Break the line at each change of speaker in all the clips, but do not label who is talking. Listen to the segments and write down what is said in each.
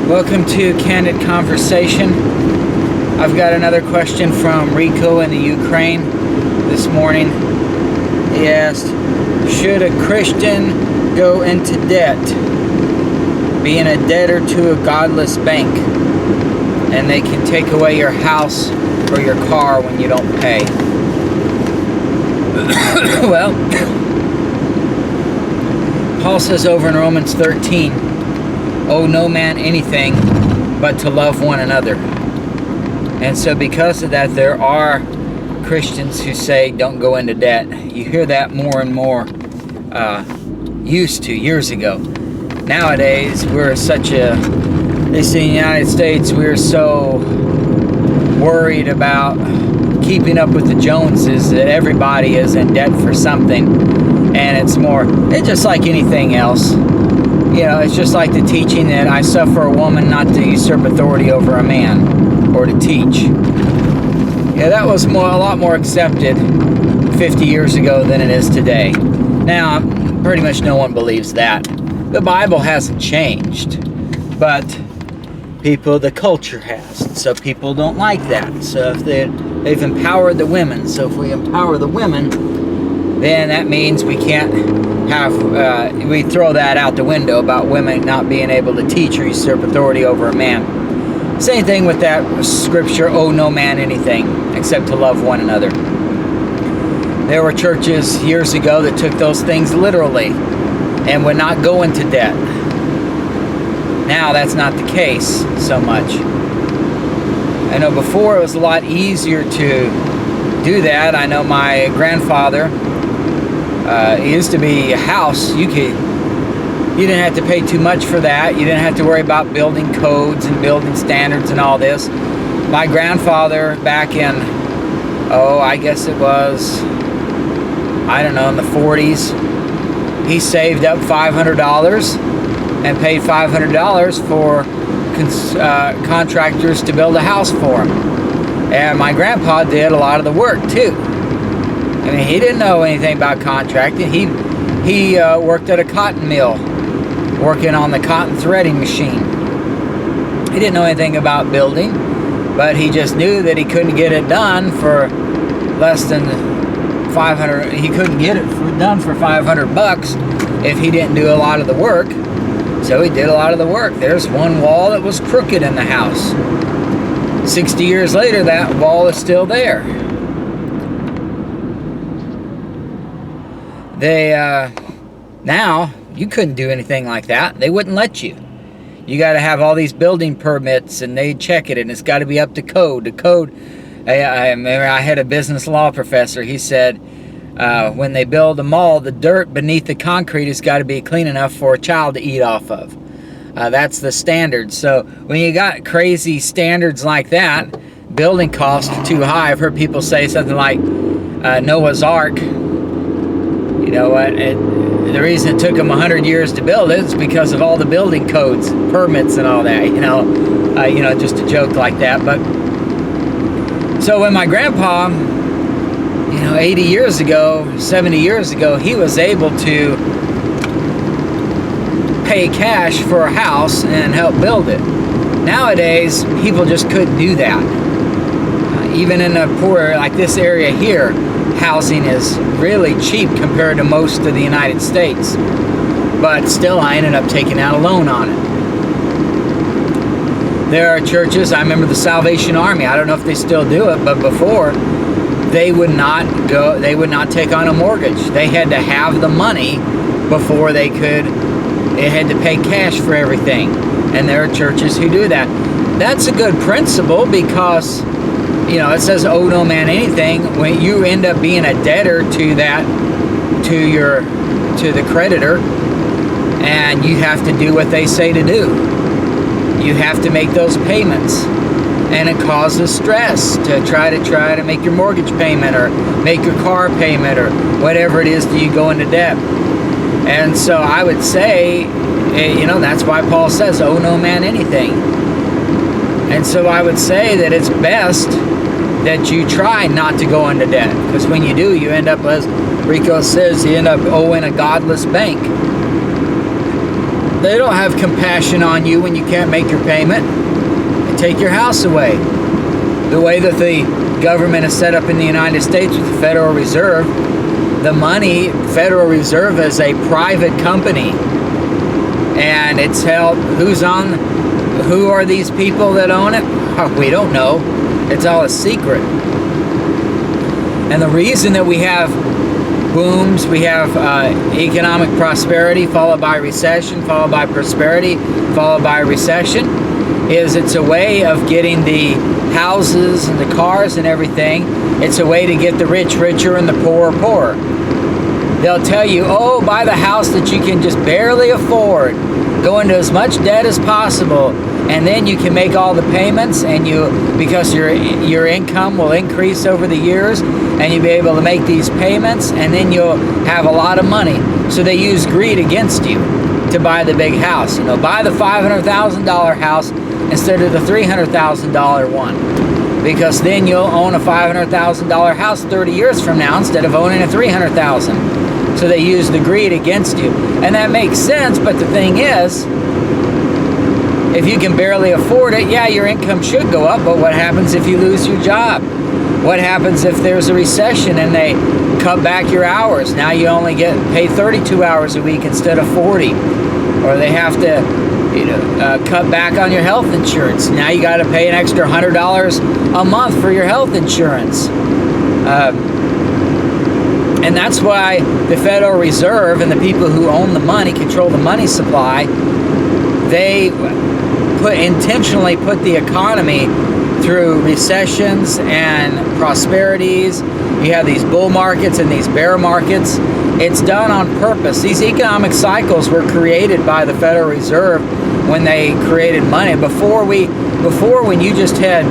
Welcome to Candid Conversation. I've got another question from Rico in the Ukraine this morning. He asked, should a Christian go into debt, being a debtor to a godless bank, and they can take away your house or your car when you don't pay? Well, Paul says over in Romans 13, owe no man anything but to love one another. And so because of that, there are Christians who say don't go into debt. You hear that more and more. Used to years ago. Nowadays, we're such a, they say in the United States, we're so worried about keeping up with the Joneses that everybody is in debt for something. And it's just like anything else. You know, it's just like the teaching that I suffer a woman not to usurp authority over a man or to teach. Yeah, that was a lot more accepted 50 years ago than it is today. Now, pretty much no one believes that. The Bible hasn't changed, but the culture has. So people don't like that. So if they've empowered the women. So if we empower the women, then that means we can't we throw that out the window about women not being able to teach or usurp authority over a man. Same thing with that scripture, owe no man anything except to love one another. There were churches years ago that took those things literally and would not go into debt. Now that's not the case so much. I know before it was a lot easier to do that. I know my grandfather, it used to be a house. You didn't have to pay too much for that. You didn't have to worry about building codes and building standards and all this. My grandfather back in, I guess it was, I don't know, in the 40s, he saved up $500 and paid $500 for contractors to build a house for him. And my grandpa did a lot of the work too. I mean, he didn't know anything about contracting. He worked at a cotton mill, working on the cotton threading machine. He didn't know anything about building, but he just knew that he couldn't get it done for less than 500. He couldn't get it done for $500 if he didn't do a lot of the work. So he did a lot of the work. There's one wall that was crooked in the house. 60 years later, that wall is still there. Now, you couldn't do anything like that. They wouldn't let you. You got to have all these building permits, and they check it, and it's got to be up to code. The code, I remember I had a business law professor. He said, when they build a mall, the dirt beneath the concrete has got to be clean enough for a child to eat off of. That's the standard. So when you got crazy standards like that, building costs are too high. I've heard people say something like Noah's Ark. You know what? The reason it took them 100 years to build it is because of all the building codes, permits, and all that. Just a joke like that. But so when my grandpa, 80 years ago, 70 years ago, he was able to pay cash for a house and help build it. Nowadays, people just couldn't do that. Even in a poor, like this area here, housing is really cheap compared to most of the United States. But still, I ended up taking out a loan on it. There are churches, I remember the Salvation Army, I don't know if they still do it, but before, they would not take on a mortgage. They had to have the money before they had to pay cash for everything. And there are churches who do that. That's a good principle because, it says owe no man anything. When you end up being a debtor to the creditor, and you have to do what they say to do. You have to make those payments. And it causes stress to try to make your mortgage payment or make your car payment or whatever it is that you go into debt. And so I would say, that's why Paul says, owe no man anything. And so I would say that it's best that you try not to go into debt. Because when you do, you end up, as Rico says, you end up owing a godless bank. they don't have compassion on you when you can't make your payment. They take your house away. The way that the government is set up in the United States with the Federal Reserve, the money, Federal Reserve is a private company. And it's held, who are these people that own it? We don't know. It's all a secret. And the reason that we have booms, we have economic prosperity followed by recession, followed by prosperity, followed by recession, is it's a way of getting the houses and the cars and everything. It's a way to get the rich richer and the poor poorer. They'll tell you, oh, buy the house that you can just barely afford. Go into as much debt as possible, and then you can make all the payments, and because your income will increase over the years, and you'll be able to make these payments, and then you'll have a lot of money. So they use greed against you to buy the big house. Buy the $500,000 house instead of the $300,000 one, because then you'll own a $500,000 house 30 years from now instead of owning a $300,000. So they use the greed against you. And that makes sense, but the thing is, if you can barely afford it, yeah, your income should go up, but what happens if you lose your job? What happens if there's a recession and they cut back your hours? Now you only get paid 32 hours a week instead of 40. Or they have to cut back on your health insurance. Now you got to pay an extra $100 a month for your health insurance. And that's why the Federal Reserve and the people who own the money, control the money supply, they intentionally put the economy through recessions and prosperities. You have these bull markets and these bear markets. It's done on purpose. These economic cycles were created by the Federal Reserve when they created money. Before when you just had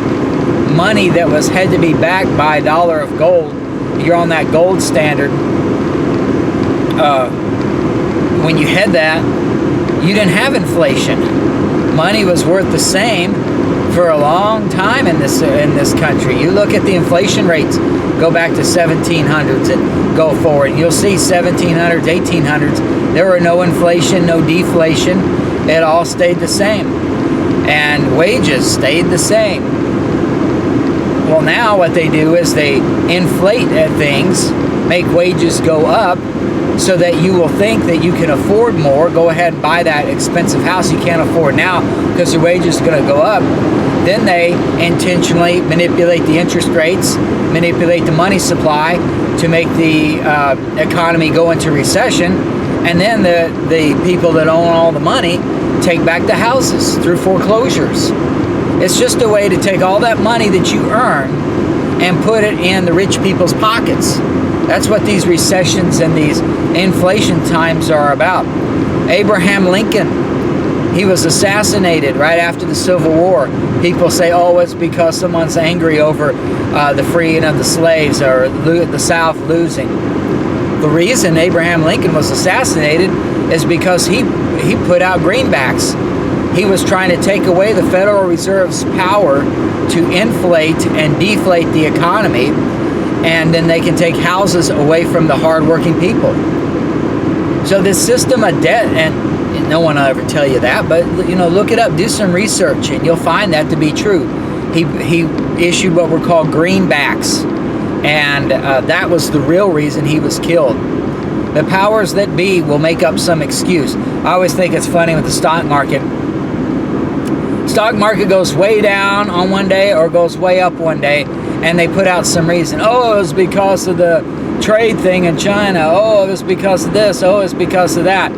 money that had to be backed by a dollar of gold, you're on that gold standard. When you had that, you didn't have inflation. Money was worth the same for a long time in this country. You look at the inflation rates, go back to 1700s and go forward. You'll see 1700s, 1800s. There were no inflation, no deflation. It all stayed the same, and wages stayed the same. Well, now what they do is they inflate things, make wages go up, so that you will think that you can afford more. Go ahead and buy that expensive house you can't afford now because your wages are going to go up. Then they intentionally manipulate the interest rates, manipulate the money supply to make the economy go into recession. And then the people that own all the money take back the houses through foreclosures. It's just a way to take all that money that you earn and put it in the rich people's pockets. That's what these recessions and these inflation times are about. Abraham Lincoln, he was assassinated right after the Civil War. People say, oh, it's because someone's angry over the freeing of the slaves or the South losing. The reason Abraham Lincoln was assassinated is because he put out greenbacks. He was trying to take away the Federal Reserve's power to inflate and deflate the economy, and then they can take houses away from the hardworking people. So this system of debt, and no one will ever tell you that, but look it up, do some research, and you'll find that to be true. He issued what were called greenbacks, and that was the real reason he was killed. The powers that be will make up some excuse. I always think it's funny with the stock market. Stock market goes way down on one day or goes way up one day, and they put out some reason. Oh, it was because of the trade thing in China. Oh, it was because of this. Oh, it's because of that.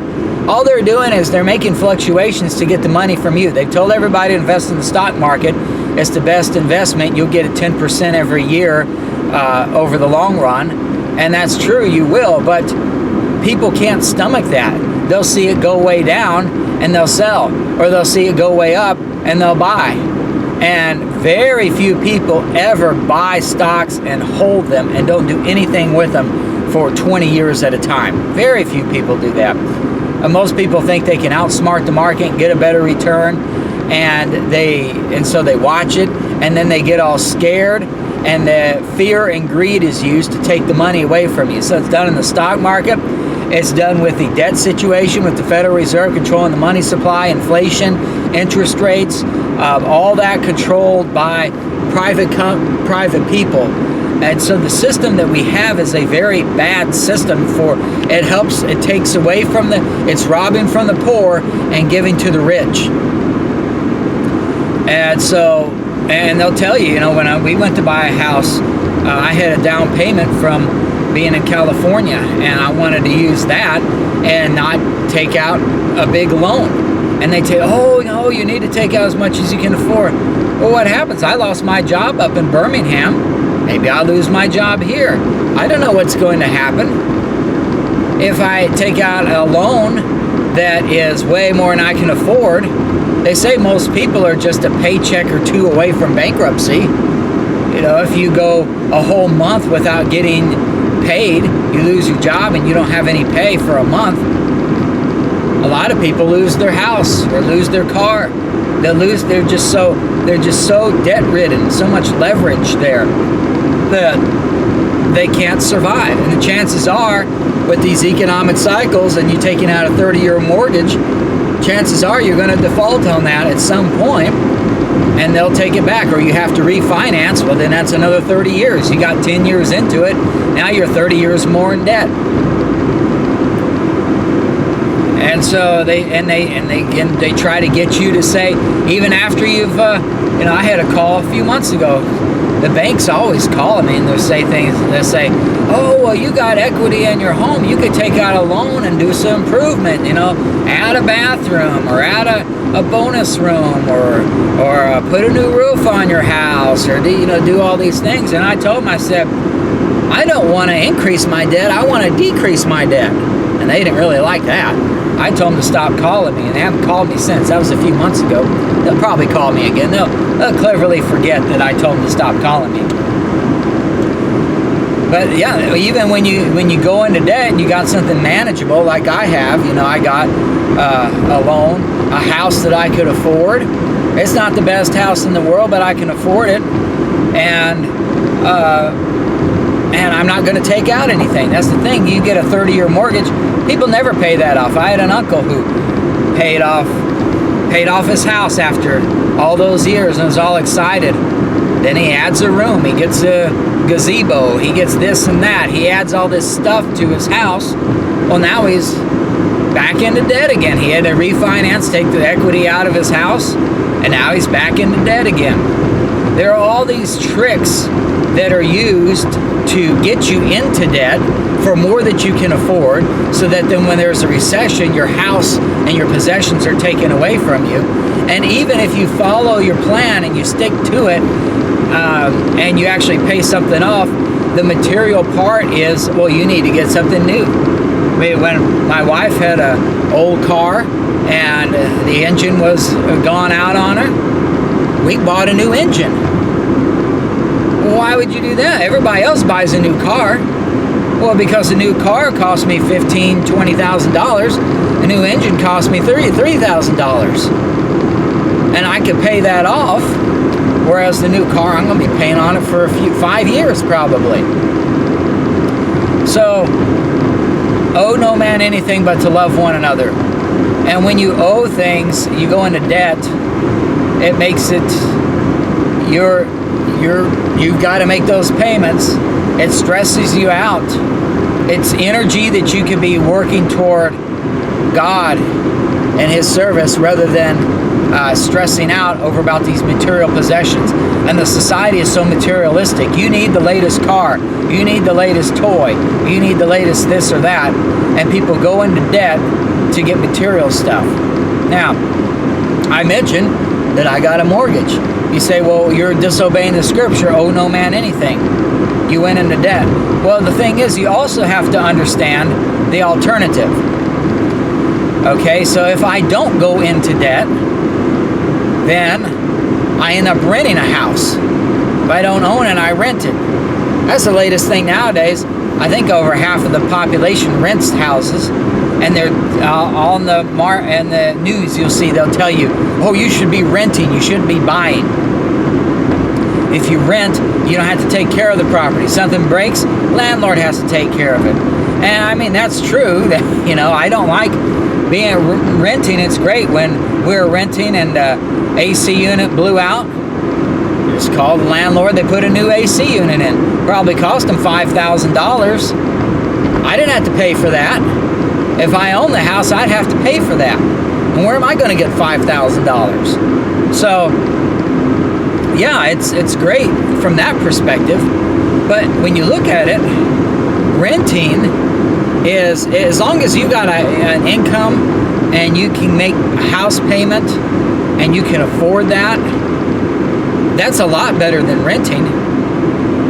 All they're doing is they're making fluctuations to get the money from you. They've told everybody to invest in the stock market. It's the best investment. You'll get a 10% every year over the long run. And that's true, you will, but people can't stomach that. They'll see it go way down and they'll sell, or they'll see it go way up and they'll buy. And very few people ever buy stocks and hold them and don't do anything with them for 20 years at a time. Very few people do that. Most people think they can outsmart the market and get a better return, and so they watch it, and then they get all scared, and the fear and greed is used to take the money away from you. So it's done in the stock market, It's done with the debt situation, with the Federal Reserve controlling the money supply, inflation, interest rates, all that controlled by private people. And so the system that we have is a very bad system. It takes away from it's robbing from the poor and giving to the rich. And so, and they'll tell you, when we went to buy a house, I had a down payment from being in California, and I wanted to use that and not take out a big loan. And they say, oh, no, you need to take out as much as you can afford. Well, what happens? I lost my job up in Birmingham. Maybe I'll lose my job here. I don't know what's going to happen. If I take out a loan that is way more than I can afford, they say most people are just a paycheck or two away from bankruptcy. If you go a whole month without getting paid, you lose your job and you don't have any pay for a month. A lot of people lose their house or lose their car. They're just so debt ridden, so much leverage there that they can't survive. And the chances are, with these economic cycles and you taking out a 30-year mortgage, chances are you're going to default on that at some point, and they'll take it back, or you have to refinance. Well, then that's another 30 years. You got 10 years into it. Now you're 30 years more in debt. And so they try to get you to say, even after you've, I had a call a few months ago. The banks always call me and they'll say things. They'll say, oh, well, you got equity in your home. You could take out a loan and do some improvement, add a bathroom or add a bonus room or put a new roof on your house or, do all these things. And I told them, I said, I don't want to increase my debt. I want to decrease my debt. And they didn't really like that. I told them to stop calling me, and they haven't called me since. That was a few months ago. They'll probably call me again. They'll cleverly forget that I told them to stop calling me. But yeah, even when you go into debt and you got something manageable like I have, I got a loan, a house that I could afford. It's not the best house in the world, but I can afford it, and I'm not going to take out anything. That's the thing. You get a 30-year mortgage. People never pay that off. I had an uncle who paid off his house after all those years and was all excited. Then he adds a room. He gets a gazebo. He gets this and that. He adds all this stuff to his house. Well, now he's back into debt again. He had to refinance, take the equity out of his house, and now he's back into debt again. There are all these tricks that are used to get you into debt for more that you can afford, so that then when there's a recession, your house and your possessions are taken away from you. And even if you follow your plan and you stick to it, and you actually pay something off, the material part is, well, you need to get something new. When my wife had an old car and the engine was gone out on her, we bought a new engine. Why would you do that? Everybody else buys a new car. Well, because a new car cost me $15,000, $20,000. A new engine cost me $33,000. And I could pay that off, whereas the new car, I'm going to be paying on it for 5 years probably. So, owe no man anything but to love one another. And when you owe things, you go into debt, it makes it, you've got to make those payments. It stresses you out. It's energy that you can be working toward God and His service rather than stressing out over about these material possessions. And the society is so materialistic. You need the latest car. You need the latest toy. You need the latest this or that. And people go into debt to get material stuff. Now, I mentioned that I got a mortgage. You say, well, you're disobeying the scripture, owe no man anything. You went into debt. Well, the thing is, you also have to understand the alternative. Okay, so if I don't go into debt, then I end up renting a house. If I don't own it, I rent it. That's the latest thing nowadays. I think over half of the population rents houses, and they're on the news. You'll see they'll tell you, "Oh, you should be renting. You shouldn't be buying." If you rent, you don't have to take care of the property. Something breaks, landlord has to take care of it. And I mean, that's true. That, I don't like being renting. It's great when we were renting and AC unit blew out. Just called the landlord. They put a new AC unit in. Probably cost them $5,000. I didn't have to pay for that. If I owned the house, I'd have to pay for that. And where am I going to get $5,000? So, yeah, it's great from that perspective. But when you look at it, renting is, as long as you got an income and you can make a house payment and you can afford that, that's a lot better than renting.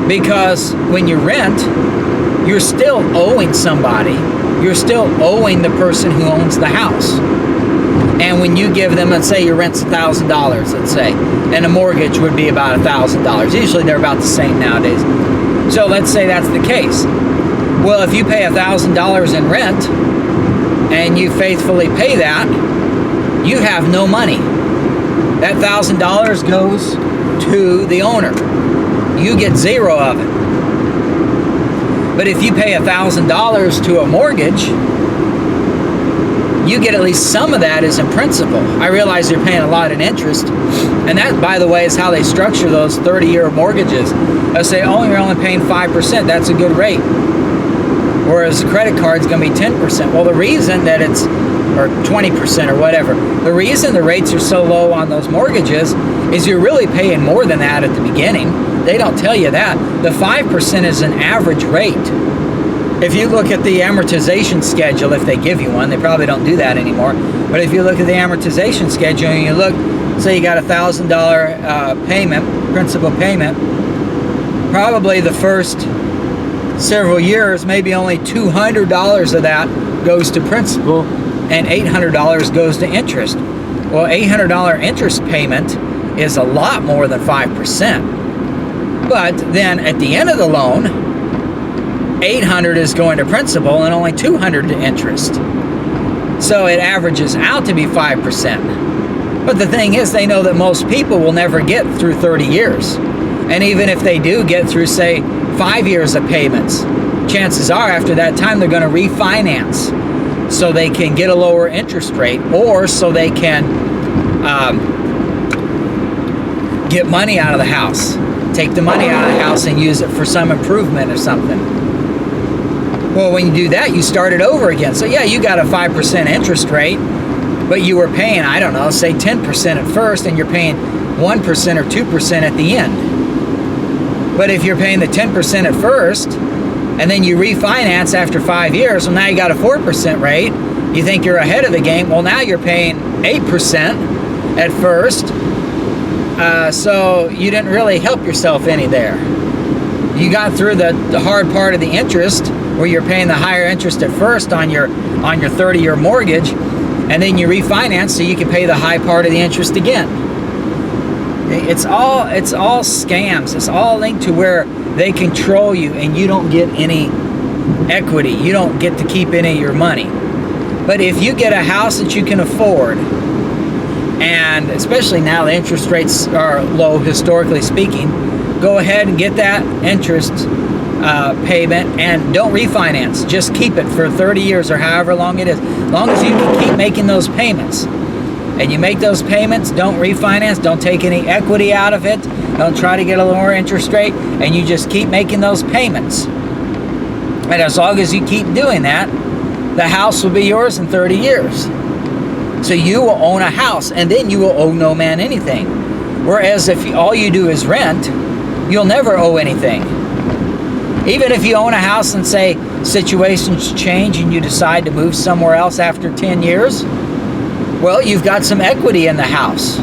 Because when you rent, you're still owing somebody. You're still owing the person who owns the house. And when you give them, let's say your rent's $1,000, let's say, and a mortgage would be about $1,000. Usually they're about the same nowadays. So let's say that's the case. Well, if you pay $1,000 in rent and you faithfully pay that, you have no money. That $1,000 goes to the owner. You get zero of it. But if you pay $1,000 to a mortgage, you get at least some of that as in principal. I realize you're paying a lot in interest. And that, by the way, is how they structure those 30-year mortgages. They say, oh, you're only paying 5%. That's a good rate. Whereas the credit card's going to be 10%. Well, the reason that it's, or 20% or whatever, the reason the rates are so low on those mortgages is you're really paying more than that at the beginning. They don't tell you that. The 5% is an average rate. If you look at the amortization schedule, if they give you one, they probably don't do that anymore. But if you look at the amortization schedule and you look, say you got $1,000 payment, principal payment, probably the first several years, maybe only $200 of that goes to principal and $800 goes to interest. Well, $800 interest payment is a lot more than 5%. But then at the end of the loan, $800 is going to principal and only $200 to interest. So it averages out to be 5%. But the thing is, they know that most people will never get through 30 years. And even if they do get through, say, 5 years of payments, chances are after that time they're going to refinance so they can get a lower interest rate, or so they can get money out of the house. Take the money out of the house and use it for some improvement or something. Well, when you do that, you start it over again. So yeah, you got a 5% interest rate, but you were paying, I don't know, say 10% at first, and you're paying 1% or 2% at the end. But if you're paying the 10% at first, and then you refinance after 5 years, well, now you got a 4% rate. You think you're ahead of the game. Well, now you're paying 8% at first. So you didn't really help yourself any there. You got through the hard part of the interest, where you're paying the higher interest at first on your 30-year mortgage, and then you refinance so you can pay the high part of the interest again. It's all scams. It's all linked to where they control you and you don't get any equity. You don't get to keep any of your money. But if you get a house that you can afford, and especially now the interest rates are low, historically speaking, go ahead and get that interest payment and don't refinance. Just keep it for 30 years or however long it is. As long as you can keep making those payments. And you make those payments, don't refinance, don't take any equity out of it, don't try to get a lower interest rate, and you just keep making those payments. And as long as you keep doing that, the house will be yours in 30 years. So you will own a house, and then you will owe no man anything. Whereas if all you do is rent, you'll never owe anything. Even if you own a house and say situations change and you decide to move somewhere else after 10 years, well, you've got some equity in the house.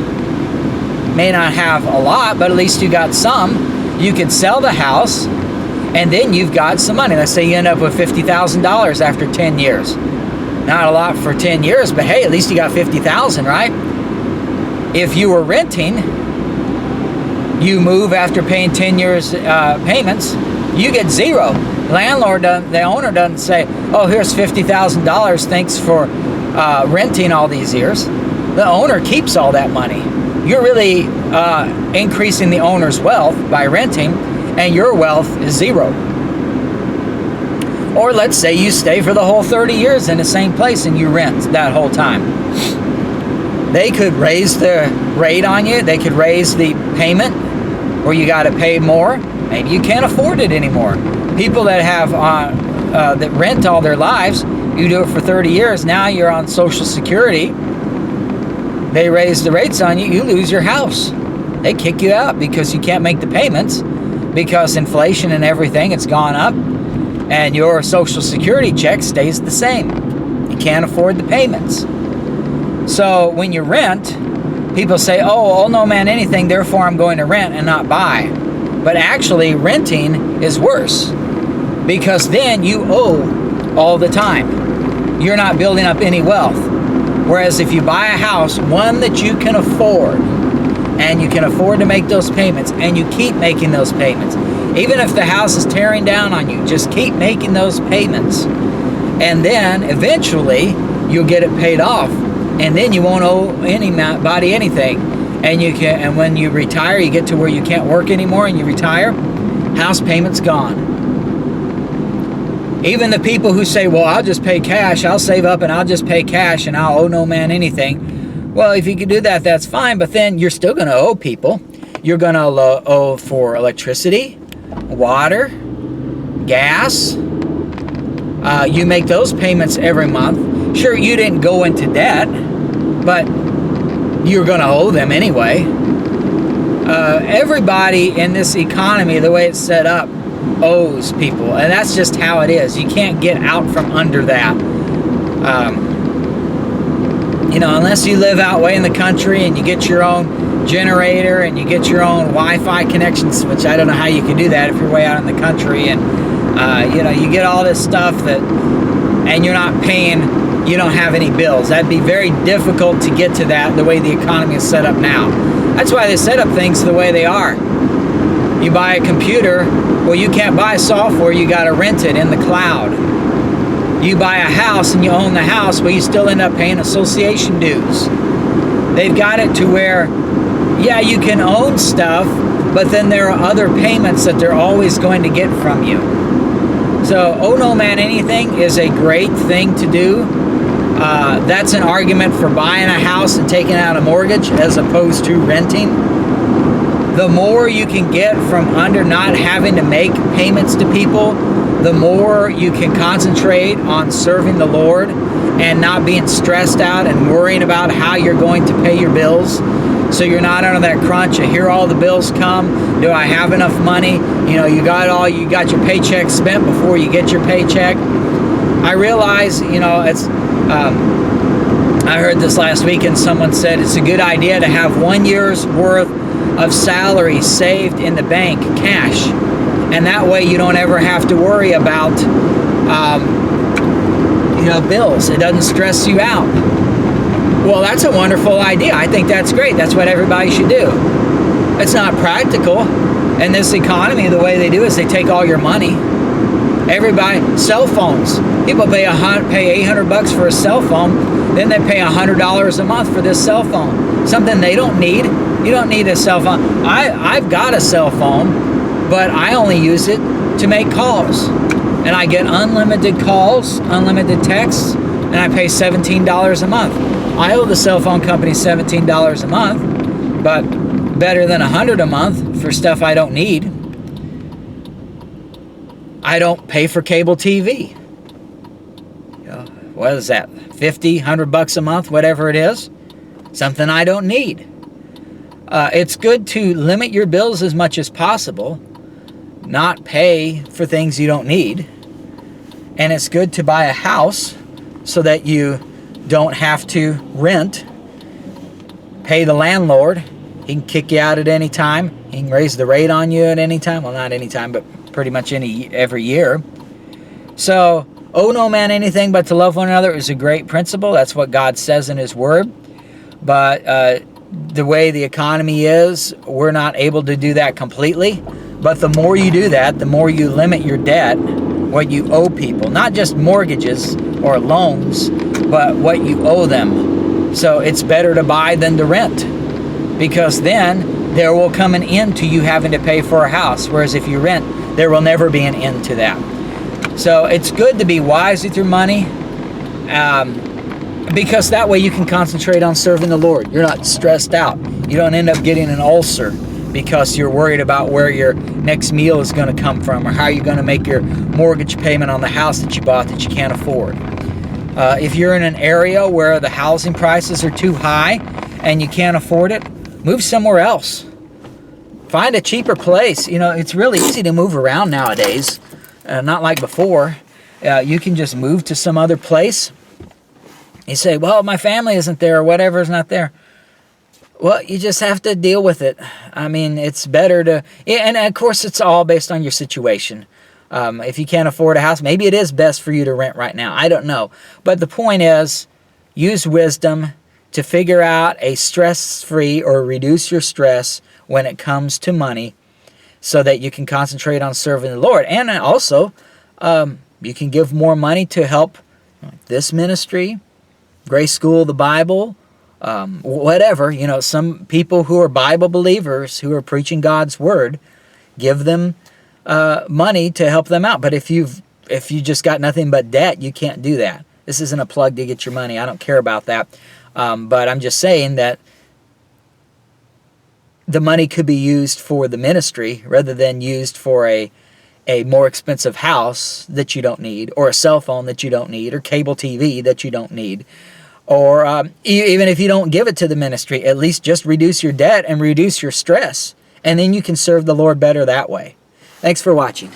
May not have a lot, but at least you got some. You can sell the house, and then you've got some money. Let's say you end up with $50,000 after 10 years. Not a lot for 10 years, but hey, at least you got $50,000, right? If you were renting, you move after paying 10 years payments, you get zero. The owner doesn't say, oh, here's $50,000, thanks for renting all these years. The owner keeps all that money. You're really increasing the owner's wealth by renting, and your wealth is zero. Or let's say you stay for the whole 30 years in the same place and you rent that whole time. They could raise the rate on you. They could raise the payment, or you got to pay more. Maybe you can't afford it anymore. People that have that rent all their lives, you do it for 30 years. Now you're on Social Security. They raise the rates on you. You lose your house. They kick you out because you can't make the payments, because inflation and everything, it's gone up, and your Social Security check stays the same. You can't afford the payments. So when you rent, people say, oh no man anything, therefore I'm going to rent and not buy. But actually renting is worse, because then you owe all the time. You're not building up any wealth. Whereas if you buy a house, one that you can afford, and you can afford to make those payments, and you keep making those payments, even if the house is tearing down on you, just keep making those payments. And then eventually you'll get it paid off, and then you won't owe anybody anything. And when you retire, you get to where you can't work anymore and you retire, house payment's gone. Even the people who say, well, I'll just pay cash, I'll save up and I'll just pay cash and I'll owe no man anything. Well, if you can do that, that's fine, but then you're still going to owe people. You're going to owe for electricity, water, gas. You make those payments every month. Sure, you didn't go into debt, but you're going to owe them anyway. Everybody in this economy, the way it's set up, owes people, and that's just how it is. You can't get out from under that. Unless you live out way in the country and you get your own generator and you get your own Wi-Fi connections, which I don't know how you can do that if you're way out in the country, and you get all this stuff and you're not paying, you don't have any bills. That'd be very difficult to get to that the way the economy is set up now. That's why they set up things the way they are. You buy a computer, well, you can't buy software, you got to rent it in the cloud. You buy a house and you own the house, well, you still end up paying association dues. They've got it to where, yeah, you can own stuff, but then there are other payments that they're always going to get from you. So, owe no man anything is a great thing to do. That's an argument for buying a house and taking out a mortgage as opposed to renting. The more you can get from under not having to make payments to people, the more you can concentrate on serving the Lord and not being stressed out and worrying about how you're going to pay your bills. So you're not under that crunch. You hear all the bills come. Do I have enough money? You got your paycheck spent before you get your paycheck. I realize, it's. I heard this last week, and someone said it's a good idea to have 1 year's worth of salary saved in the bank, cash, and that way you don't ever have to worry about bills. It doesn't stress you out. Well, that's a wonderful idea. I think that's great. That's what everybody should do. It's not practical in this economy. The way they do is they take all your money. Everybody, cell phones, people pay $800 for a cell phone, then they pay $100 a month for this cell phone, something they don't need. You don't need a cell phone. I've got a cell phone, but I only use it to make calls. And I get unlimited calls, unlimited texts, and I pay $17 a month. I owe the cell phone company $17 a month, but better than $100 a month for stuff I don't need. I don't pay for cable TV. What is that? $50, $100 a month, whatever it is. Something I don't need. It's good to limit your bills as much as possible, not pay for things you don't need, and it's good to buy a house so that you don't have to rent, pay the landlord. He can kick you out at any time. He can raise the rate on you at any time. Well, not any time, but pretty much every year. So, owe no man anything but to love one another is a great principle. That's what God says in His Word. But the way the economy is, we're not able to do that completely. But the more you do that, the more you limit your debt, what you owe people. Not just mortgages or loans, but what you owe them. So it's better to buy than to rent, because then there will come an end to you having to pay for a house. Whereas if you rent, there will never be an end to that. So it's good to be wise with your money, because that way you can concentrate on serving the Lord. You're not stressed out. You don't end up getting an ulcer because you're worried about where your next meal is going to come from, or how you're going to make your mortgage payment on the house that you bought that you can't afford. If you're in an area where the housing prices are too high and you can't afford it, move somewhere else. Find a cheaper place. You know, it's really easy to move around nowadays. Not like before. You can just move to some other place. You say, well, my family isn't there, or whatever is not there. Well, you just have to deal with it. I mean, it's better to... And of course, it's all based on your situation. If you can't afford a house, maybe it is best for you to rent right now. I don't know. But the point is, use wisdom to figure out a stress-free or reduce your stress when it comes to money, so that you can concentrate on serving the Lord. And also, you can give more money to help this ministry, Grace School of the Bible, whatever. You know, some people who are Bible believers, who are preaching God's Word, give them money to help them out. But if you just got nothing but debt, you can't do that. This isn't a plug to get your money. I don't care about that. But I'm just saying that the money could be used for the ministry rather than used for a more expensive house that you don't need, or a cell phone that you don't need, or cable TV that you don't need. Or even if you don't give it to the ministry, at least just reduce your debt and reduce your stress. And then you can serve the Lord better that way. Thanks for watching.